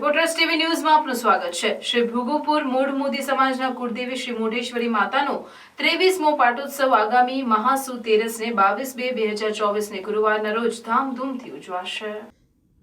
Reporters TV ન્યૂઝમાં આપનું સ્વાગત છે। શ્રી ભૃગુપુર મૂળ મોદી સમાજના કુળદેવી શ્રી મોઢેશ્વરી માતાનો 23મો પાટોત્સવ આગામી મહાસુદ તેરસને 22/2/2024ને ગુરુવારના રોજ ધામધૂમથી ઉજવાશે।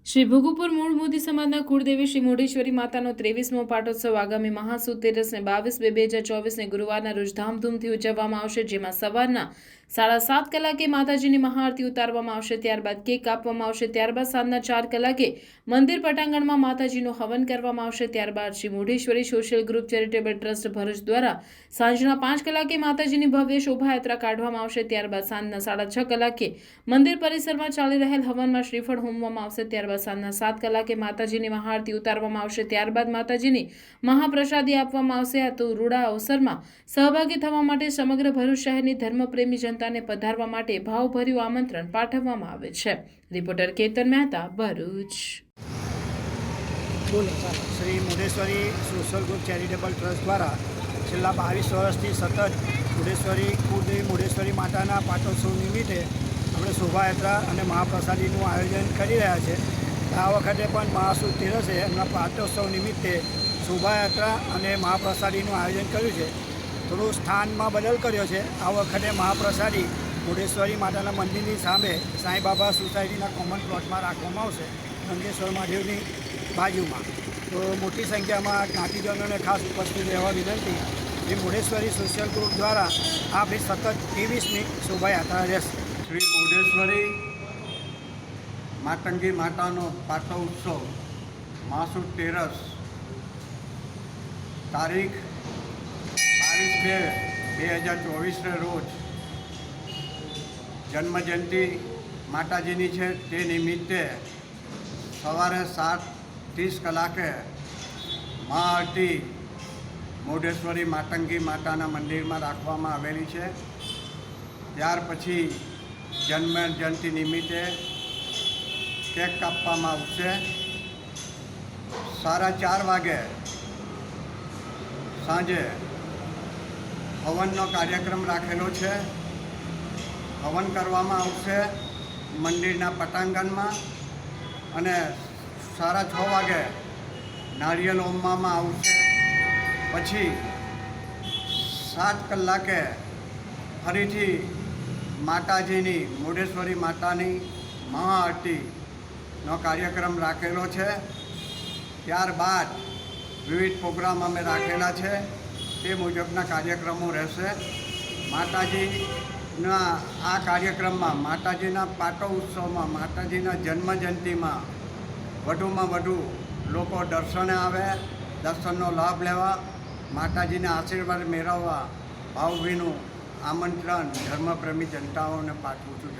શ્રી ભૃગુપુર મૂળ મોદી સમાજના કુળદેવી શ્રી મોઢેશ્વરી માતાનો 23મો પાટોત્સવ આગામી મહાસુદ તેરસને 22/2/2024ને ગુરુવારના રોજ ધામધૂમથી ઉજવવામાં આવશે, જેમાં સવારના 7:30 કલાકે માતાજીની મહાઆરતી ઉતારવામાં આવશે, ત્યારબાદ કેક કાપવામાં આવશે, ત્યારબાદ સાંજના 4 કલાકે મંદિર પટાંગણમાં માતાજીનું હવન કરવામાં આવશે, ત્યારબાદ Shri Modheshwari social group charitable trust Bharuch દ્વારા સાંજના 5 કલાકે માતાજીની ભવ્ય શોભાયાત્રા કાઢવામાં આવશે, ત્યારબાદ સાંજના 6:30 કલાકે મંદિર પરિસરમાં ચાલી રહેલ હવનમાં શ્રીફળ હોમવામાં આવશે, ત્યારબાદ સાંજના 7 કલાકે માતાજીની મહાઆરતી ઉતારવામાં આવશે, ત્યારબાદ માતાજીની મહાપ્રસાદી આપવામાં આવશે। આ તો રૂડા અવસરમાં સહભાગી થવા માટે સમગ્ર ભરૂચ શહેરની ધર્મપ્રેમી જનતાને પધારવા માટે ભાવભર્યું આમંત્રણ પાઠવવામાં આવે છે। Reporter Ketan Mehta, Bharuch. Shri Modheshwari social group charitable trust દ્વારા છેલ્લા 22 વર્ષથી સતત કુળદેવી મોઢેશ્વરી માતાના પાટોત્સવ નિમિત્તે આપણે શોભાયાત્રા અને મહાપ્રસાદીનું આયોજન કરી રહ્યા છે। આ વખતે પણ મહાસુદ તેરસે એમના પાટોત્સવ નિમિત્તે શોભાયાત્રા અને મહાપ્રસાદીનું આયોજન કર્યું છે। થોડું સ્થાનમાં બદલ કર્યો છે। આ વખતે મહાપ્રસાદી મોઢેશ્વરી માતાના મંદિરની સામે સાંઈબાબા સોસાયટીના કોમન પ્લોટમાં રાખવામાં આવશે, ગંગેશ્વર મહાદેવની બાજુમાં। તો મોટી સંખ્યામાં જ્ઞાતિજનોને ખાસ ઉપસ્થિત રહેવા વિનંતી। એ મોઢેશ્વરી સોશિયલ ગ્રુપ દ્વારા આપણી સતત 23મી શોભાયાત્રા રહેશે। શ્રી મોઢેશ્વરી માતંગી માતાનો પાટો ઉત્સવ મહાસુદ તેરસ તારીખ 22/2/2024 રોજ જન્મજયંતિ માતાજીની છે। તે નિમિત્તે સવારે 7:30 કલાકે મહાઆરતી મોઢેશ્વરી માતંગી માતાના મંદિરમાં રાખવામાં આવેલી છે। ત્યાર પછી જન્મજયંતિ નિમિત્તે કેક કાપવામાં આવશે। 4:30 વાગે સાંજે હવનનો કાર્યક્રમ રાખેલો છે। હવન કરવામાં આવશે મંદિરના પટાંગણમાં અને 6:30 વાગે નારિયેલ હોમવામાં આવશે। પછી 7 કલાકે ફરીથી માતાજીની મોઢેશ્વરી માતાની મહાઆરતીનો કાર્યક્રમ રાખેલો છે। ત્યારબાદ વિવિધ પ્રોગ્રામ અમે રાખેલા છે, તે મુજબના કાર્યક્રમો રહેશે। માતાજીના આ કાર્યક્રમમાં માતાજીના પાટો ઉત્સવમાં માતાજીના જન્મજયંતિમાં વધુમાં વધુ લોકો દર્શને આવે, દર્શનનો લાભ લેવા, માતાજીના આશીર્વાદ મેળવવા ભાવભીનું આમંત્રણ ધર્મપ્રેમી જનતાઓને પાઠવું છું।